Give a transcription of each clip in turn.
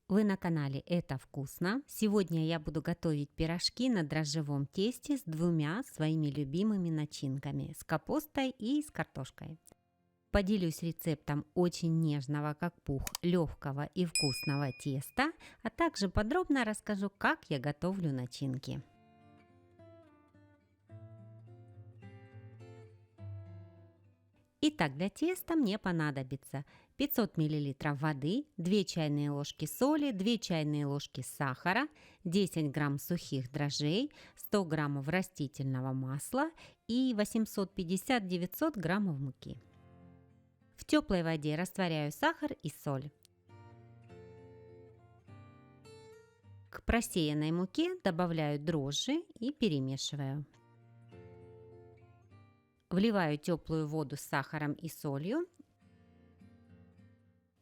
Вы на канале «Это вкусно». Сегодня я буду готовить пирожки на дрожжевом тесте с двумя своими любимыми начинками – с капустой и с картошкой. Поделюсь рецептом очень нежного, как пух, легкого и вкусного теста, а также подробно расскажу, как я готовлю начинки. Итак, для теста мне понадобится 500 мл воды, 2 чайные ложки соли, 2 чайные ложки сахара, 10 грамм сухих дрожжей, 100 граммов растительного масла и 850-900 граммов муки. В теплой воде растворяю сахар и соль. К просеянной муке добавляю дрожжи и перемешиваю. Вливаю теплую воду с сахаром и солью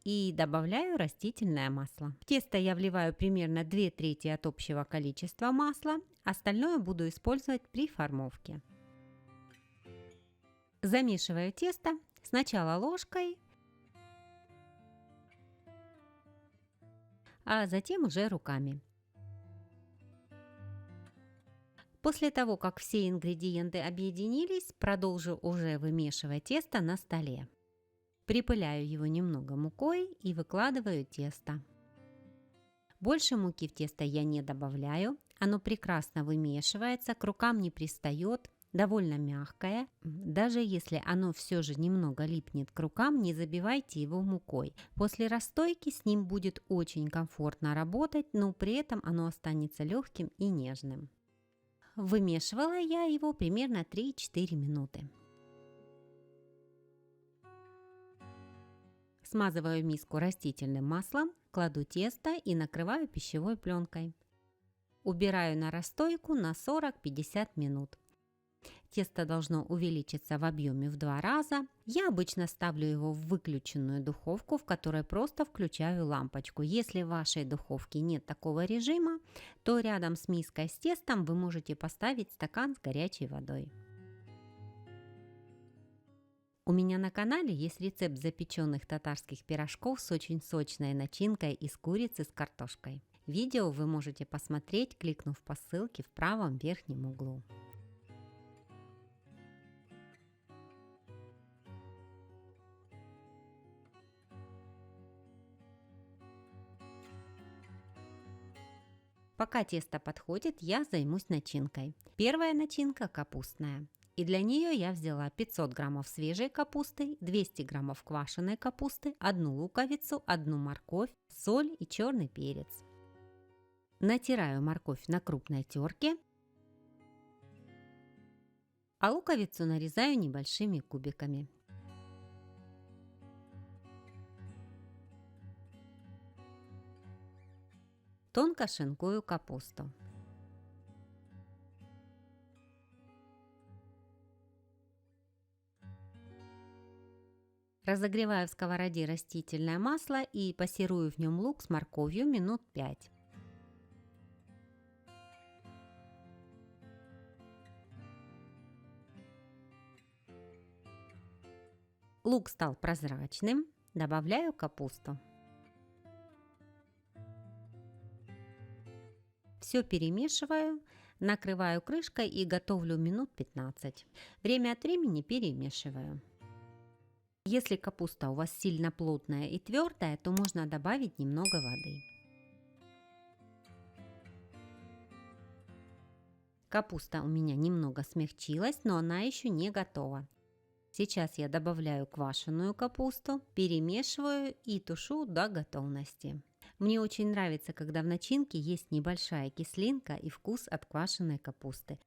и добавляю растительное масло. В тесто я вливаю примерно 2/3 от общего количества масла, остальное буду использовать при формовке. Замешиваю тесто сначала ложкой, а затем уже руками. После того, как все ингредиенты объединились, продолжу уже вымешивать тесто на столе. Припыляю его немного мукой и выкладываю тесто. Больше муки в тесто я не добавляю, оно прекрасно вымешивается, к рукам не пристает, довольно мягкое. Даже если оно все же немного липнет к рукам, не забивайте его мукой. После расстойки с ним будет очень комфортно работать, но при этом оно останется легким и нежным. Вымешивала я его примерно 3-4 минуты. Смазываю миску растительным маслом, кладу тесто и накрываю пищевой пленкой. Убираю на расстойку на 40-50 минут. Тесто должно увеличиться в объеме в 2 раза. Я обычно ставлю его в выключенную духовку, в которой просто включаю лампочку. Если в вашей духовке нет такого режима, то рядом с миской с тестом вы можете поставить стакан с горячей водой. У меня на канале есть рецепт запеченных татарских пирожков с очень сочной начинкой из курицы с картошкой. Видео вы можете посмотреть, кликнув по ссылке в правом верхнем углу. Пока тесто подходит, я займусь начинкой. Первая начинка капустная. И для нее я взяла 500 граммов свежей капусты, 200 граммов квашеной капусты, 1 луковицу, 1 морковь, соль и черный перец. Натираю морковь на крупной терке, а луковицу нарезаю небольшими кубиками. Тонко шинкую капусту. Разогреваю в сковороде растительное масло и пассерую в нем лук с морковью минут 5. Лук стал прозрачным, добавляю капусту. Все перемешиваю, накрываю крышкой и готовлю минут 15. Время от времени перемешиваю. Если капуста у вас сильно плотная и твердая, то можно добавить немного воды. Капуста у меня немного смягчилась, но она еще не готова. Сейчас я добавляю квашеную капусту, перемешиваю и тушу до готовности. Мне очень нравится, когда в начинке есть небольшая кислинка и вкус от квашеной капусты.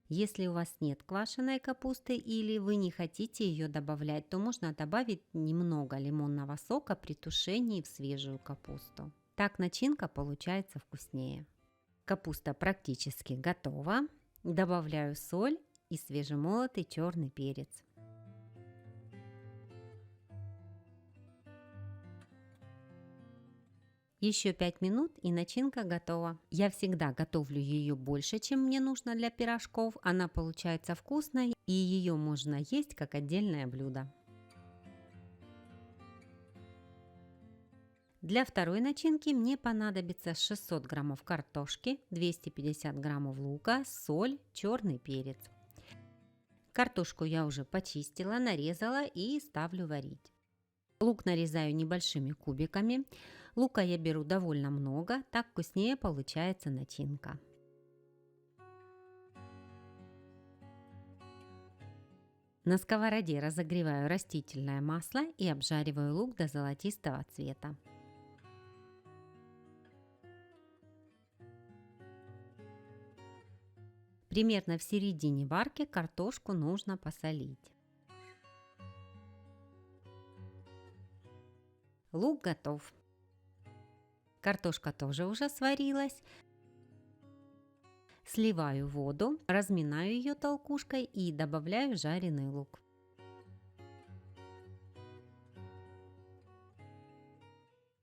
Если у вас нет квашеной капусты или вы не хотите ее добавлять, то можно добавить немного лимонного сока при тушении в свежую капусту. Так начинка получается вкуснее. Капуста практически готова. Добавляю соль и свежемолотый черный перец. Еще 5 минут и начинка готова. Я всегда готовлю ее больше, чем мне нужно для пирожков. Она получается вкусной и ее можно есть как отдельное блюдо. Для второй начинки мне понадобится 600 граммов картошки, 250 граммов лука, соль, черный перец. Картошку я уже почистила, нарезала и ставлю варить. Лук нарезаю небольшими кубиками. Лука я беру довольно много, так вкуснее получается начинка. На сковороде разогреваю растительное масло и обжариваю лук до золотистого цвета. Примерно в середине варки картошку нужно посолить. Лук готов. Картошка тоже уже сварилась. Сливаю воду, разминаю ее толкушкой и добавляю жареный лук.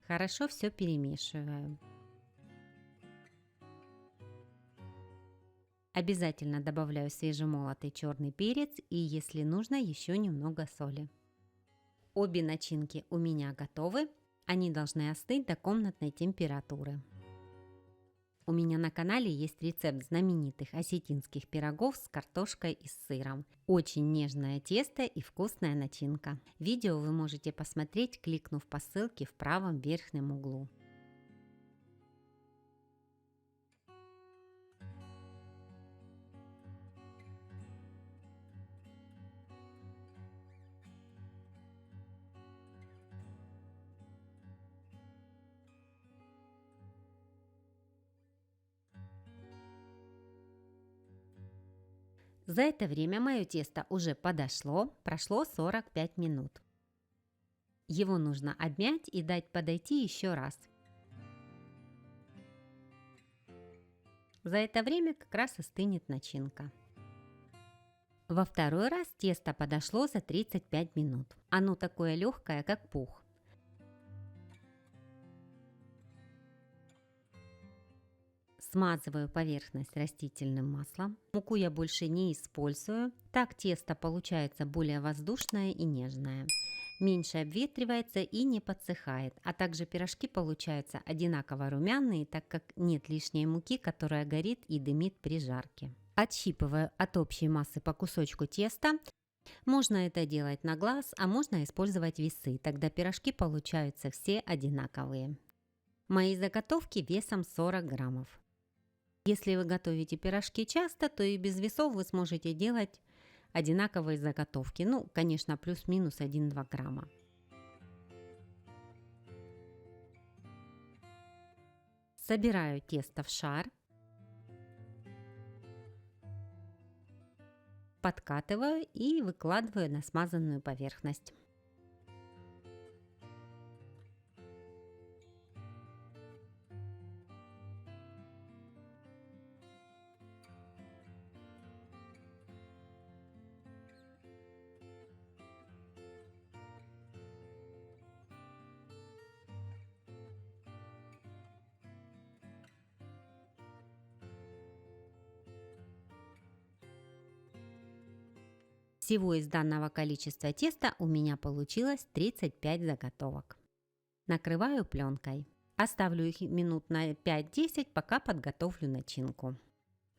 Хорошо все перемешиваю. Обязательно добавляю свежемолотый черный перец и, если нужно, еще немного соли. Обе начинки у меня готовы. Они должны остыть до комнатной температуры. У меня на канале есть рецепт знаменитых осетинских пирогов с картошкой и с сыром. Очень нежное тесто и вкусная начинка. Видео вы можете посмотреть, кликнув по ссылке в правом верхнем углу. За это время мое тесто уже подошло, прошло 45 минут. Его нужно обмять и дать подойти еще раз. За это время как раз остынет начинка. Во второй раз тесто подошло за 35 минут. Оно такое легкое, как пух. Смазываю поверхность растительным маслом. Муку я больше не использую. Так тесто получается более воздушное и нежное. Меньше обветривается и не подсыхает. А также пирожки получаются одинаково румяные, так как нет лишней муки, которая горит и дымит при жарке. Отщипываю от общей массы по кусочку теста. Можно это делать на глаз, а можно использовать весы. Тогда пирожки получаются все одинаковые. Мои заготовки весом 40 граммов. Если вы готовите пирожки часто, то и без весов вы сможете делать одинаковые заготовки. Ну, конечно, плюс-минус 1-2 грамма. Собираю тесто в шар. Подкатываю и выкладываю на смазанную поверхность. Всего из данного количества теста у меня получилось 35 заготовок. Накрываю пленкой. Оставлю их минут на 5-10, пока подготовлю начинку.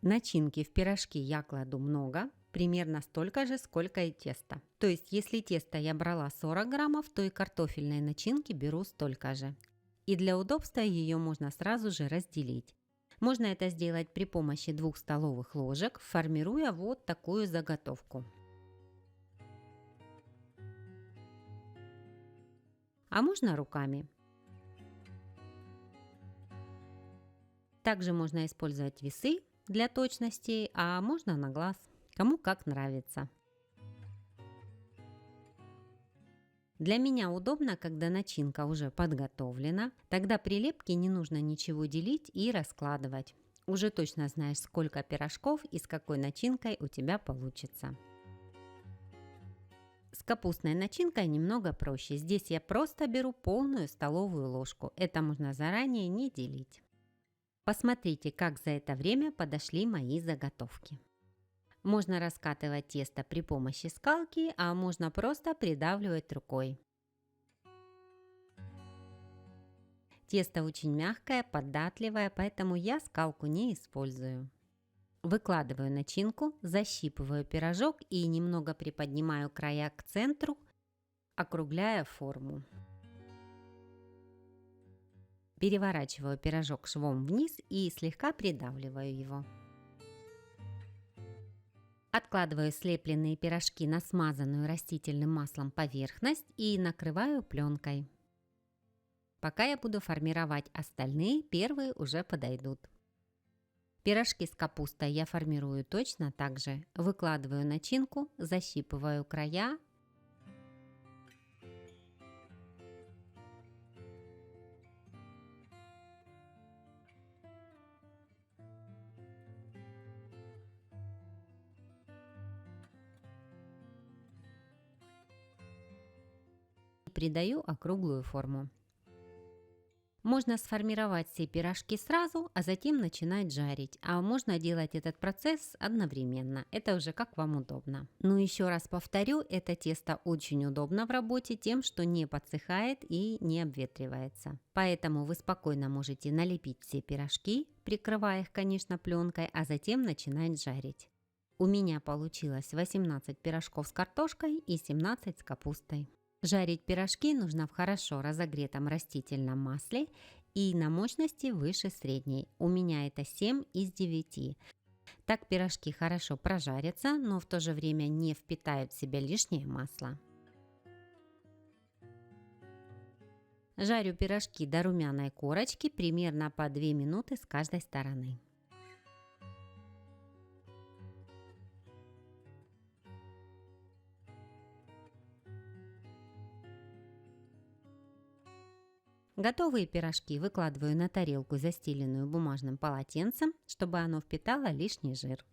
Начинки в пирожки я кладу много, примерно столько же, сколько и теста. То есть, если теста я брала 40 граммов, то и картофельной начинки беру столько же. И для удобства ее можно сразу же разделить. Можно это сделать при помощи 2 столовых ложек, формируя вот такую заготовку. А можно руками. Также можно использовать весы для точности, а можно на глаз, кому как нравится. Для меня удобно, когда начинка уже подготовлена, тогда при лепке не нужно ничего делить и раскладывать. Уже точно знаешь, сколько пирожков и с какой начинкой у тебя получится. С капустной начинкой немного проще. Здесь я просто беру полную столовую ложку. Это можно заранее не делить. Посмотрите, как за это время подошли мои заготовки. Можно раскатывать тесто при помощи скалки, а можно просто придавливать рукой. Тесто очень мягкое, податливое, поэтому я скалку не использую. Выкладываю начинку, защипываю пирожок и немного приподнимаю края к центру, округляя форму. Переворачиваю пирожок швом вниз и слегка придавливаю его. Откладываю слепленные пирожки на смазанную растительным маслом поверхность и накрываю пленкой. Пока я буду формировать остальные, первые уже подойдут. Пирожки с капустой я формирую точно так же. Выкладываю начинку, защипываю края. И придаю округлую форму. Можно сформировать все пирожки сразу, а затем начинать жарить. А можно делать этот процесс одновременно. Это уже как вам удобно. Но еще раз повторю, это тесто очень удобно в работе тем, что не подсыхает и не обветривается. Поэтому вы спокойно можете налепить все пирожки, прикрывая их, конечно, пленкой, а затем начинать жарить. У меня получилось 18 пирожков с картошкой и 17 с капустой. Жарить пирожки нужно в хорошо разогретом растительном масле и на мощности выше средней. У меня это 7 из 9. Так пирожки хорошо прожарятся, но в то же время не впитают в себя лишнее масло. Жарю пирожки до румяной корочки примерно по 2 минуты с каждой стороны. Готовые пирожки выкладываю на тарелку, застеленную бумажным полотенцем, чтобы оно впитало лишний жир.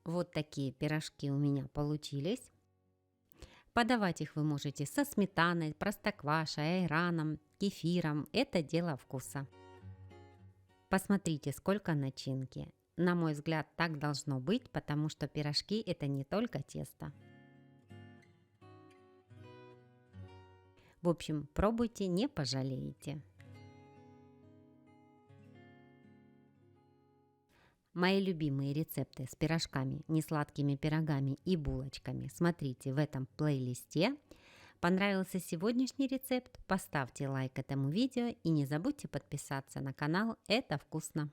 Вот такие пирожки у меня получились. Подавать их вы можете со сметаной, простоквашей, айраном, кефиром. Это дело вкуса. Посмотрите, сколько начинки. На мой взгляд, так должно быть, потому что пирожки – это не только тесто. В общем, пробуйте, не пожалеете. Мои любимые рецепты с пирожками, несладкими пирогами и булочками смотрите в этом плейлисте. Понравился сегодняшний рецепт? Поставьте лайк этому видео и не забудьте подписаться на канал. Это вкусно!